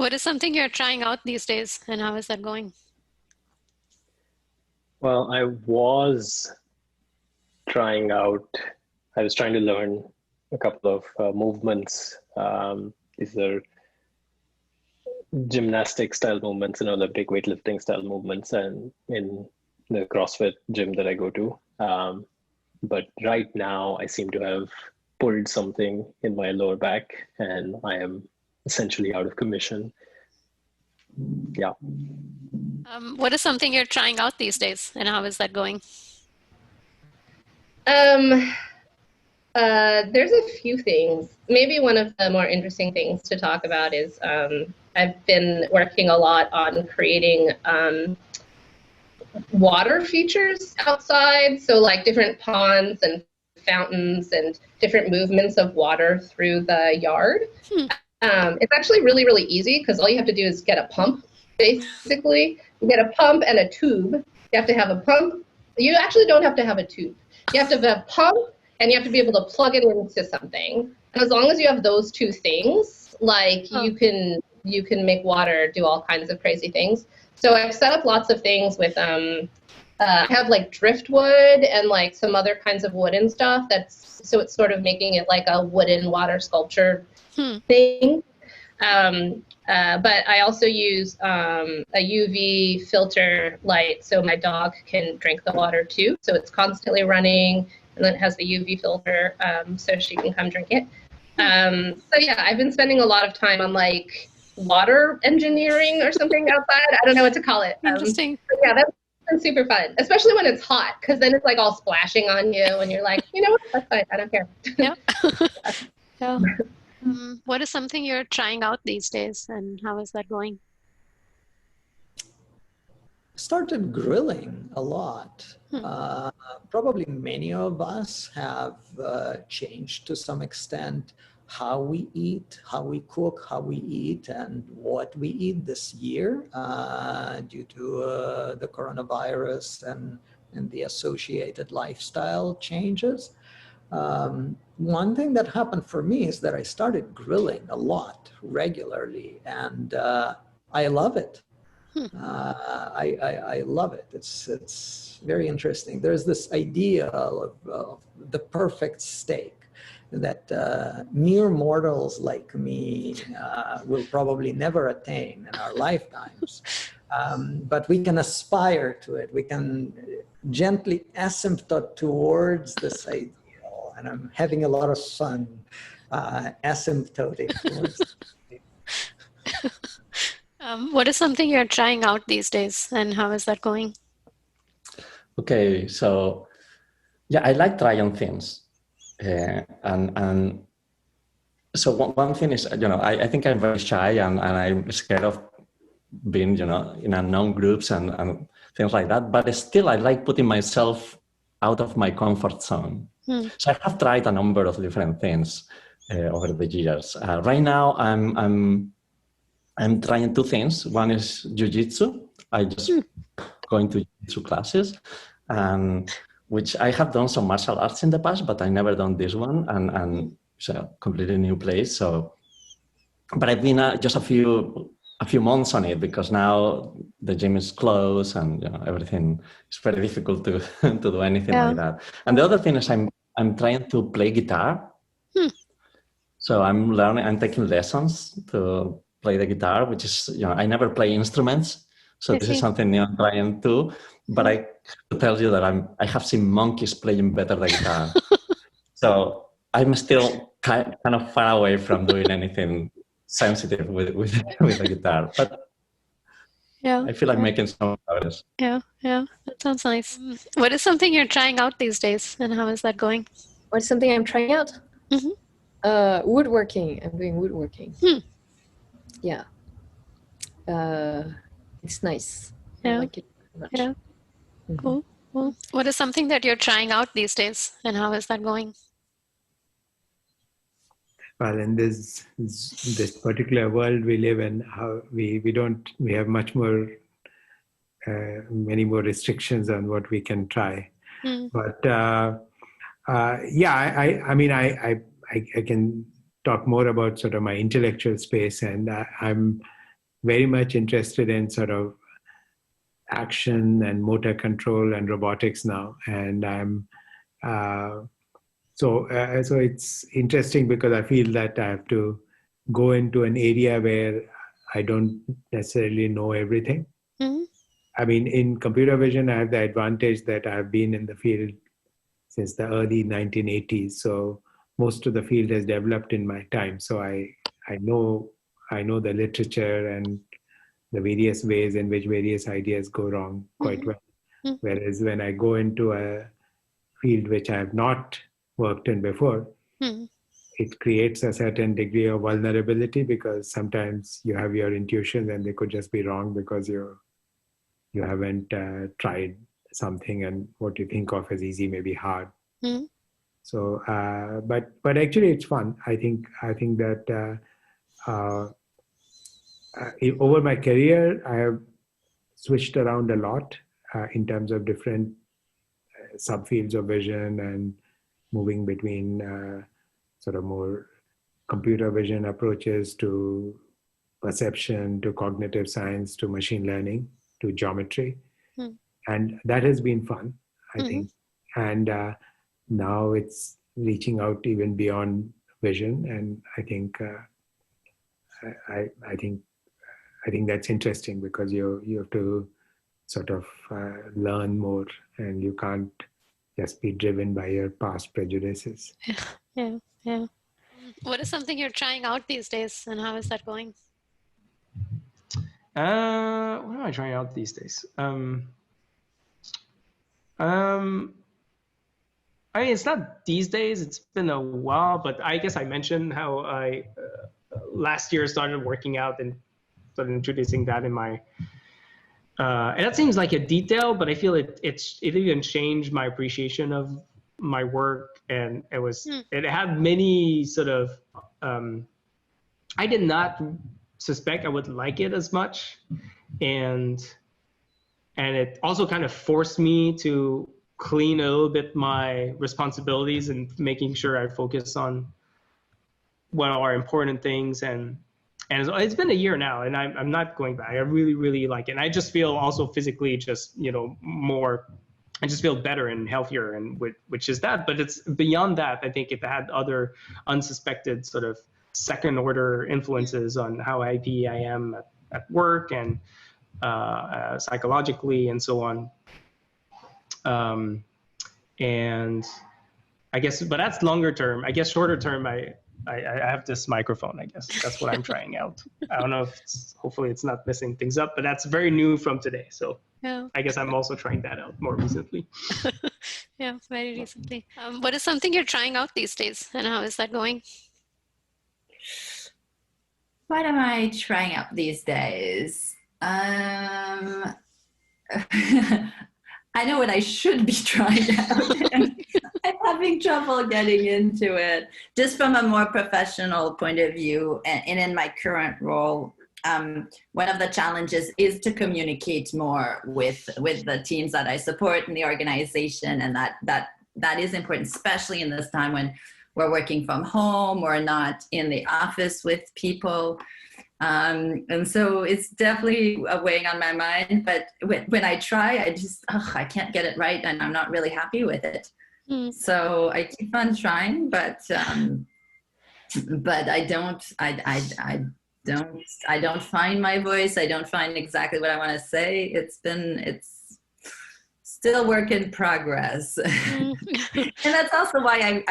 What is something you're trying out these days, and how is that going? Well, I was trying to learn a couple of movements. These are gymnastic style movements and Olympic weightlifting style movements, and in the CrossFit gym that I go to. But right now I seem to have pulled something in my lower back and I am essentially out of commission. Yeah. What is something you're trying out these days, and how is that going? There's a few things. Maybe one of the more interesting things to talk about is I've been working a lot on creating water features outside. So like different ponds and fountains and different movements of water through the yard. It's actually really, really easy because all you have to do is get a pump, basically. You get a pump and a tube. You have to have a pump. You actually don't have to have a tube. You have to have a pump and you have to be able to plug it into something. And as long as you have those two things, like you can make water do all kinds of crazy things. So I've set up lots of things with I have like driftwood and like some other kinds of wood and stuff. So it's sort of making it like a wooden water sculpture thing. But I also use a UV filter light so my dog can drink the water too. So it's constantly running, and then it has the UV filter so she can come drink it. So yeah, I've been spending a lot of time on like water engineering or something outside. I don't know what to call it. Interesting. Yeah, that's been super fun, especially when it's hot, because then it's like all splashing on you and you're like, you know what, that's fine, I don't care. Yeah. Yeah. What is something you're trying out these days, and how is that going? Started grilling a lot. Probably many of us have changed to some extent how we eat, how we cook, how we eat, and what we eat this year due to the coronavirus and the associated lifestyle changes. One thing that happened for me is that I started grilling a lot regularly, and I love it. I love it. It's very interesting. There's this idea of the perfect steak that mere mortals like me will probably never attain in our lifetimes. But we can aspire to it. We can gently asymptote towards this ideal. And I'm having a lot of fun asymptoting towards it. What is something you're trying out these days, and how is that going? Okay, so yeah, I like trying things. And so one thing is, I think I'm very shy and I'm scared of being, in unknown groups and things like that. But still, I like putting myself out of my comfort zone. So I have tried a number of different things over the years. Right now, I'm trying two things. One is jiu-jitsu. I just going to jiu-jitsu classes, which I have done some martial arts in the past, but I never done this one, and it's a completely new place. So, but I've been just a few months on it because now the gym is closed and everything is very difficult to to do anything like that. And the other thing is I'm trying to play guitar. So I'm taking lessons to play the guitar, which is, I never play instruments. So this is something new I'm trying to, but I have to tell you that I have seen monkeys playing better the guitar. So I'm still kind of far away from doing anything sensitive with the guitar, but I feel like making some progress. Yeah, that sounds nice. What is something you're trying out these days, and how is that going? What's something I'm trying out? Woodworking. I'm doing woodworking. Yeah. It's nice. I like it very much. Yeah. Cool. What is something that you're trying out these days, and how is that going? Well, in this particular world we live in, how we have much more, many more restrictions on what we can try. But I mean, I can talk more about sort of my intellectual space, and I'm very much interested in sort of action and motor control and robotics now. And I'm so it's interesting because I feel that I have to go into an area where I don't necessarily know everything. Mm-hmm. I mean, in computer vision, I have the advantage that I've been in the field since the early 1980s. So most of the field has developed in my time. So I know the literature and the various ways in which various ideas go wrong quite well. Mm-hmm. Whereas when I go into a field which I have not worked in before, it creates a certain degree of vulnerability because sometimes you have your intuitions and they could just be wrong because you haven't tried something, and what you think of as easy may be hard. So, but actually it's fun. I think that over my career, I have switched around a lot in terms of different subfields of vision and moving between sort of more computer vision approaches to perception, to cognitive science, to machine learning, to geometry. And that has been fun, I think. And now it's reaching out even beyond vision. And I think I think that's interesting because you have to sort of learn more, and you can't just be driven by your past prejudices. Yeah. What is something you're trying out these days, and how is that going? What am I trying out these days? I mean, it's not these days. It's been a while, but I guess I mentioned how I last year started working out and started introducing that in my. And that seems like a detail, but I feel it even changed my appreciation of my work, and it had many sort of. I did not suspect I would like it as much, and it also kind of forced me to clean a little bit my responsibilities and making sure I focus on what are important things. And it's been a year now, and I'm not going back. I really, really like it. And I just feel also physically just, more, I just feel better and healthier, and which is that. But it's beyond that. I think it had other unsuspected sort of second order influences on how happy I am at work and psychologically and so on. And I guess, but that's longer term. I guess shorter term, I have this microphone, I guess. That's what I'm trying out. I don't know if hopefully it's not messing things up, but that's very new from today. So yeah. I guess I'm also trying that out more recently. Yeah, very recently. What is something you're trying out these days, and how is that going? What am I trying out these days? I know what I should be trying out. I'm having trouble getting into it. Just from a more professional point of view, and in my current role, one of the challenges is to communicate more with the teams that I support in the organization, and that is important, especially in this time when we're working from home or not in the office with people. And so it's definitely weighing on my mind, but when I try, I can't get it right, and I'm not really happy with it. So I keep on trying, but I don't find my voice. I don't find exactly what I want to say. It's still work in progress. And that's also why I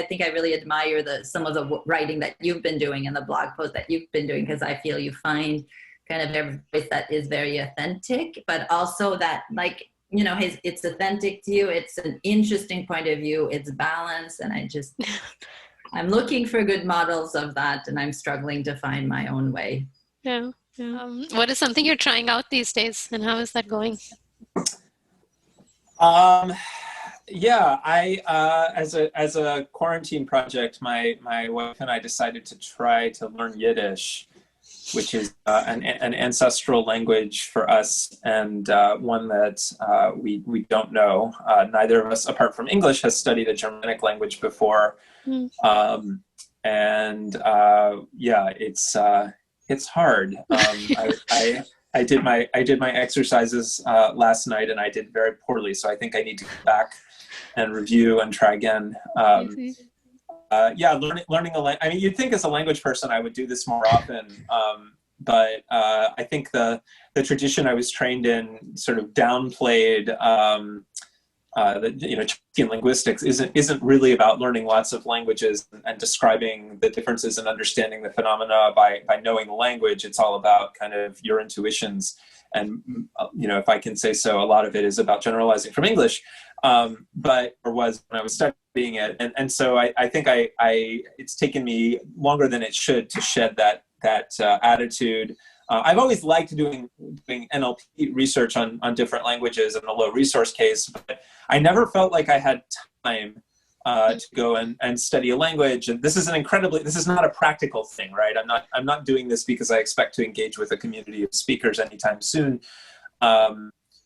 think I really admire some of the writing that you've been doing and the blog posts that you've been doing, because I feel you find kind of every voice that is very authentic, but also that, like, it's authentic to you. It's an interesting point of view. It's balanced. And I'm looking for good models of that, and I'm struggling to find my own way. Yeah. What is something you're trying out these days, and how is that going? Yeah, I as a quarantine project, my wife and I decided to try to learn Yiddish, which is an ancestral language for us, and one that we don't know. Neither of us, apart from English, has studied a Germanic language before. Yeah, it's hard. I did my exercises last night, and I did very poorly. So I think I need to go back and review and try again. Learning a language. I mean, you'd think as a language person I would do this more often, but I think the tradition I was trained in sort of downplayed Chinese linguistics isn't really about learning lots of languages and describing the differences and understanding the phenomena by knowing the language. It's all about kind of your intuitions. And, if I can say so, a lot of it is about generalizing from English, was when I was studying it. And so I think it's taken me longer than it should to shed that attitude. I've always liked doing NLP research on different languages in a low resource case, but I never felt like I had time to go and study a language. And this is not a practical thing, right? I'm not doing this because I expect to engage with a community of speakers anytime soon.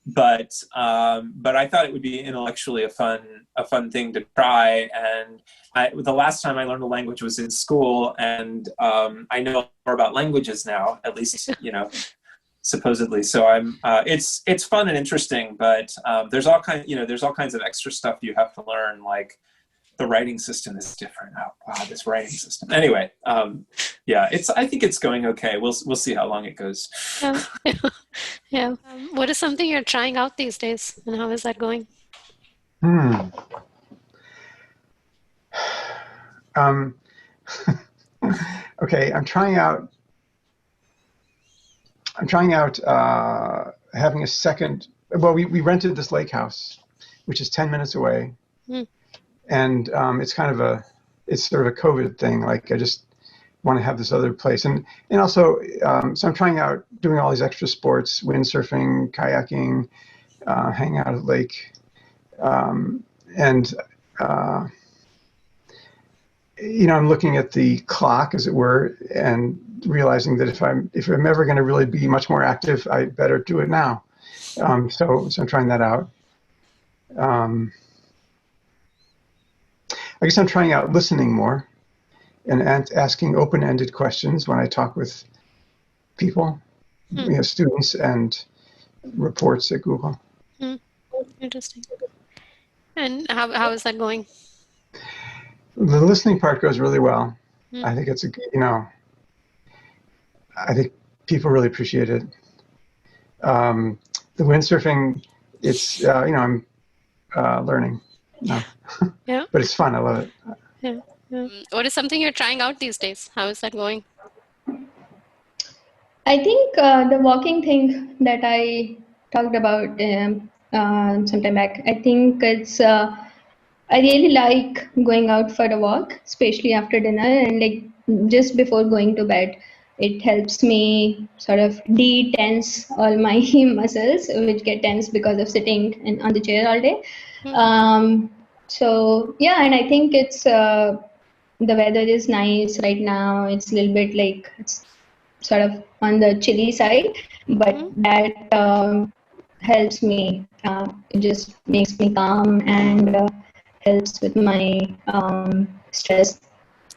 But I thought it would be intellectually a fun thing to try. And the last time I learned a language was in school, and I know more about languages now, at least, supposedly. So it's fun and interesting, but there's all kinds of extra stuff you have to learn, like the writing system is different. Oh wow, this writing system. Anyway, I think it's going okay. We'll see how long it goes. Yeah. What is something you're trying out these days, and how is that going? Okay, I'm trying out having a second. Well, we rented this lake house, which is 10 minutes away, and it's sort of a COVID thing. Like I just want to have this other place, and also so I'm trying out doing all these extra sports: windsurfing, kayaking, hanging out at the lake, I'm looking at the clock, as it were, and realizing that if I'm ever going to really be much more active, I better do it now. So I'm trying that out. I guess I'm trying out listening more and asking open-ended questions when I talk with people, students and reports at Google. Interesting. And how is that going? The listening part goes really well. I think it's I think people really appreciate it. The windsurfing, it's I'm learning. No. Yeah. But it's fun. I love it. Yeah. What is something you're trying out these days? How is that going? I think the walking thing that I talked about sometime back, I think it's I really like going out for a walk, especially after dinner and like just before going to bed. It helps me sort of de-tense all my muscles, which get tense because of sitting on the chair all day. So yeah, and I think it's the weather is nice right now. It's a little bit like it's sort of on the chilly side, but that helps me. It just makes me calm and helps with my stress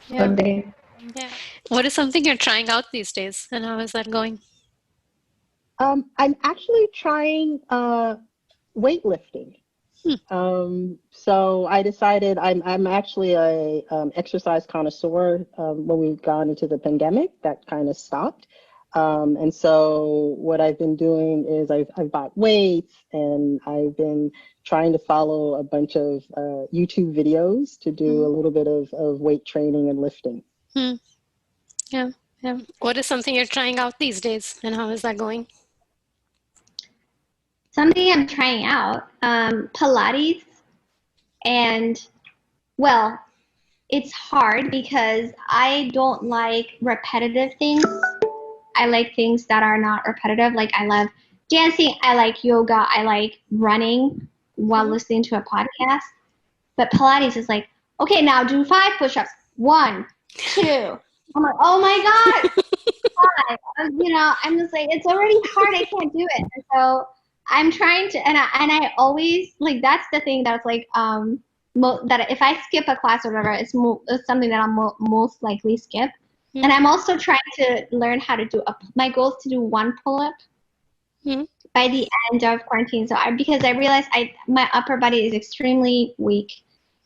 for the day. Yeah. What is something you're trying out these days, and how is that going? I'm actually trying weightlifting. So I decided I'm actually a exercise connoisseur. When we've gone into the pandemic, that kind of stopped. And so what I've been doing is I've bought weights, and I've been trying to follow a bunch of YouTube videos to do a little bit of weight training and lifting. Yeah. What is something you're trying out these days, and how is that going? Something I'm trying out, Pilates, and well, it's hard because I don't like repetitive things. I like things that are not repetitive. Like I love dancing, I like yoga, I like running while listening to a podcast. But Pilates is like, okay, now do 5 push-ups. 1, 2. I'm like, oh my God. 5. I'm just like, it's already hard. I can't do it. And so I'm trying to, and I always, like, that's the thing that's like, that if I skip a class or whatever, it's something that I'll most likely skip. And I'm also trying to learn how to do my goal is to do 1 pull-up by the end of quarantine. So because I realized my upper body is extremely weak,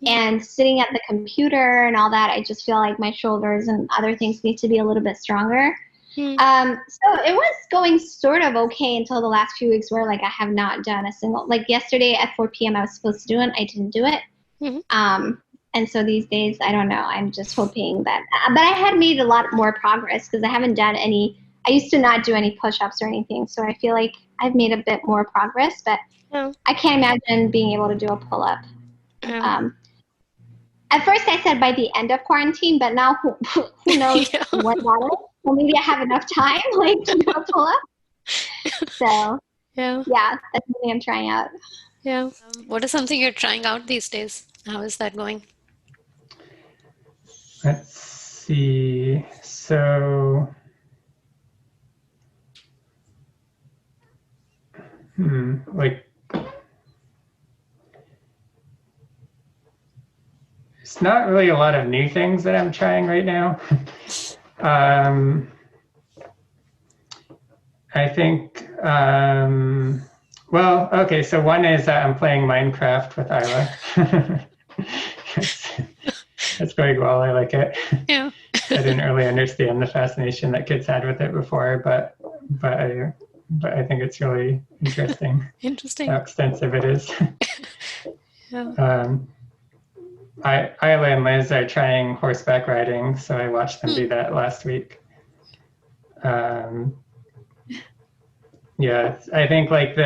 and sitting at the computer and all that, I just feel like my shoulders and other things need to be a little bit stronger. So it was going sort of okay until the last few weeks where like I have not done a single, like yesterday at 4 p.m. I was supposed to do it. I didn't do it. And so these days, I don't know, I'm just hoping that, but I had made a lot more progress because I haven't done any, I used to not do any push-ups or anything. So I feel like I've made a bit more progress, but I can't imagine being able to do a pull-up. At first I said by the end of quarantine, but now who knows what that is. Well, maybe I have enough time like to do a pull-up. So yeah, that's something I'm trying out. Yeah. What is something you're trying out these days? How is that going? Let's see. So, like, it's not really a lot of new things that I'm trying right now. I think, well, okay, so one is that I'm playing Minecraft with Isla. It's going well, I like it. Yeah. I didn't really understand the fascination that kids had with it before, but I think it's really interesting. Interesting. How extensive it is. Yeah. Isla and Liz are trying horseback riding, so I watched them do that last week. Yeah, I think like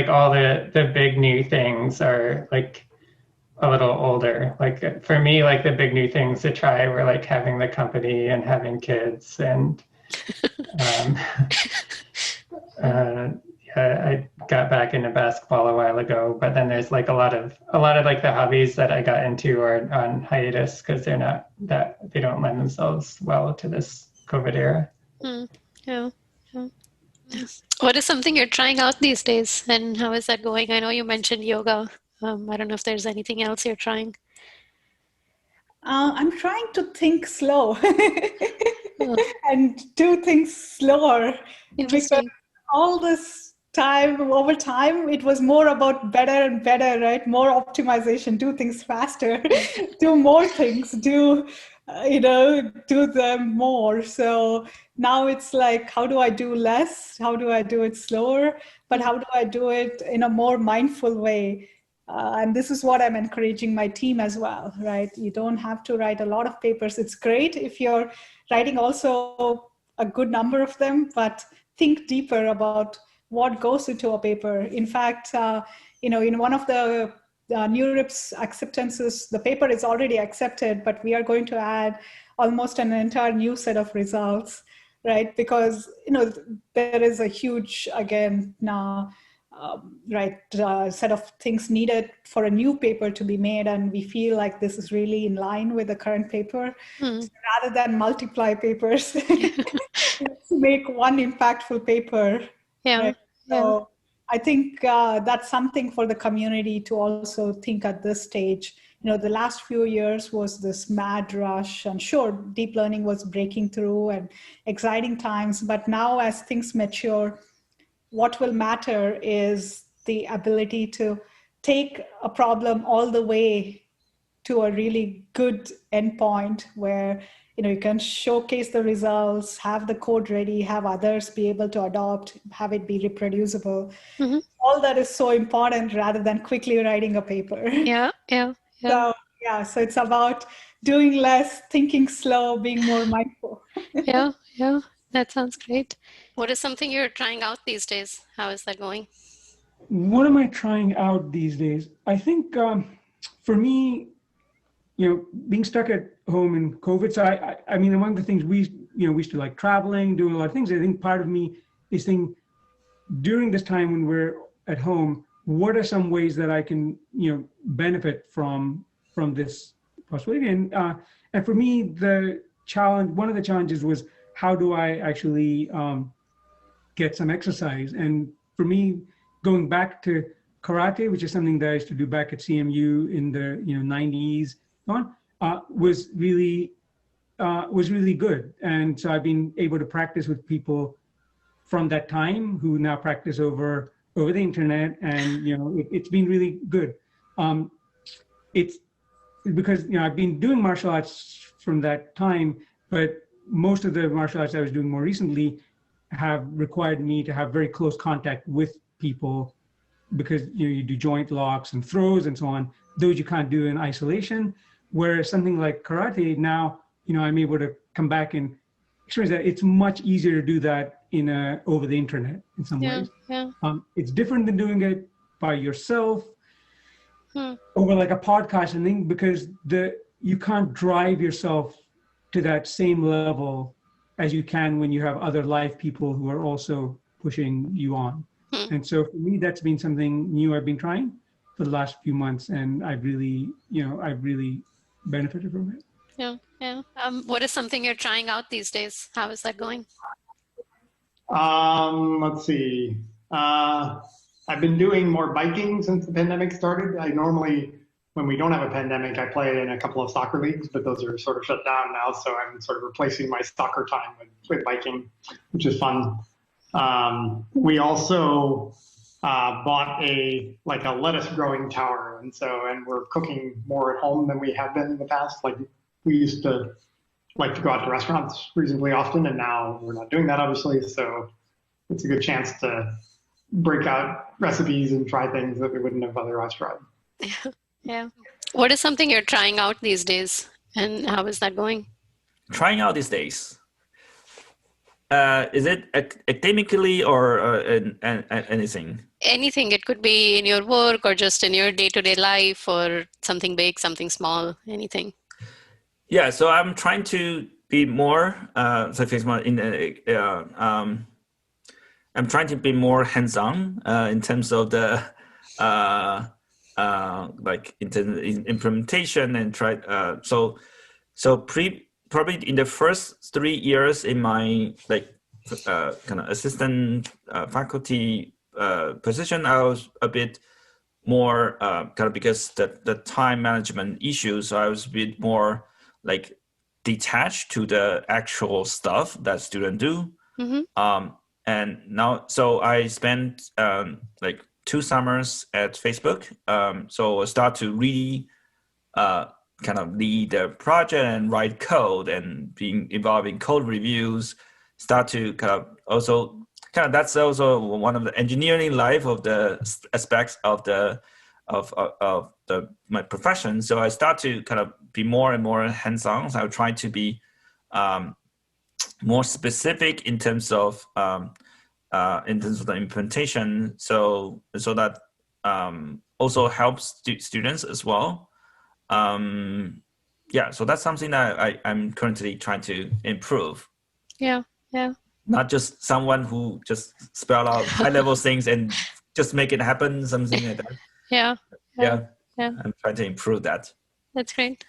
all the big new things are like a little older. Like for me, like the big new things to try were like having the company and having kids, and I got back into basketball a while ago, but then there's like a lot of like the hobbies that I got into are on hiatus because they don't lend themselves well to this COVID era. Yeah. What is something you're trying out these days, and how is that going? I know you mentioned yoga. I don't know if there's anything else you're trying. I'm trying to think slow and do things slower. Because all this time, over time, it was more about better and better, right? More optimization, do things faster, do more things, do them more. So now it's like, how do I do less? How do I do it slower? But how do I do it in a more mindful way? And this is what I'm encouraging my team as well, right? You don't have to write a lot of papers. It's great if you're writing also a good number of them, but think deeper about what goes into a paper. In fact, in one of the NeurIPS acceptances, the paper is already accepted, but we are going to add almost an entire new set of results, right? Because, there is a huge, again, set of things needed for a new paper to be made, and we feel like this is really in line with the current paper. So rather than multiply papers, let's make one impactful paper. Yeah. Right? So I think that's something for the community to also think at this stage. The last few years was this mad rush, and sure, deep learning was breaking through and exciting times, but now as things mature, what will matter is the ability to take a problem all the way to a really good endpoint where you can showcase the results, have the code ready, have others be able to adopt, have it be reproducible. All that is so important rather than quickly writing a paper. Yeah. So it's about doing less, thinking slow, being more mindful. Yeah. That sounds great. What is something you're trying out these days? How is that going? What am I trying out these days? I think for me, being stuck at home in COVID. So I mean, among the things we used to like traveling, doing a lot of things. I think part of me is thinking during this time when we're at home, what are some ways that I can, benefit from this possibility? And for me, one of the challenges was, how do I actually get some exercise? And for me, going back to karate, which is something that I used to do back at CMU in the 90s, was really was really good. And so I've been able to practice with people from that time who now practice over the internet, and it's been really good. It's because I've been doing martial arts from that time, but most of the martial arts I was doing more recently have required me to have very close contact with people, because you do joint locks and throws and so on. Those you can't do in isolation. Whereas something like karate, now I'm able to come back and experience that. It's much easier to do that over the internet in some ways. Yeah. It's different than doing it by yourself over like a podcast and thing, because you can't drive yourself to that same level as you can when you have other live people who are also pushing you on. And so for me, that's been something new I've been trying for the last few months, and I've really benefited from it. Yeah. What is something you're trying out these days? How is that going? Let's see. I've been doing more biking since the pandemic started. I normally, when we don't have a pandemic, I play in a couple of soccer leagues, but those are sort of shut down now. So I'm sort of replacing my soccer time with biking, which is fun. We also bought a lettuce growing tower, and we're cooking more at home than we have been in the past. Like, we used to like to go out to restaurants reasonably often, and now we're not doing that, obviously. So it's a good chance to break out recipes and try things that we wouldn't have otherwise tried. Yeah. What is something you're trying out these days, and how is that going? Trying out these days. Is it academically or anything? Anything. It could be in your work or just in your day-to-day life, or something big, something small, anything. Yeah, so I'm trying to be more. I'm trying to be more hands-on in terms of the implementation, and try. Probably in the first 3 years in my kind of assistant faculty position, I was a bit more because the time management issues. So I was a bit more detached to the actual stuff that students do. And now, so I spent 2 summers at Facebook. So I start to really kind of lead the project and write code and being involved in code reviews. Start to that's also one of the engineering life of the aspects of my profession. So I start to kind of be more and more hands-on. So I try to be more specific in terms of the implementation. So that also helps students as well. So that's something that I'm currently trying to improve. Yeah. Not just someone who just spell out high-level things and just make it happen, something like that. Yeah. I'm trying to improve that. That's great.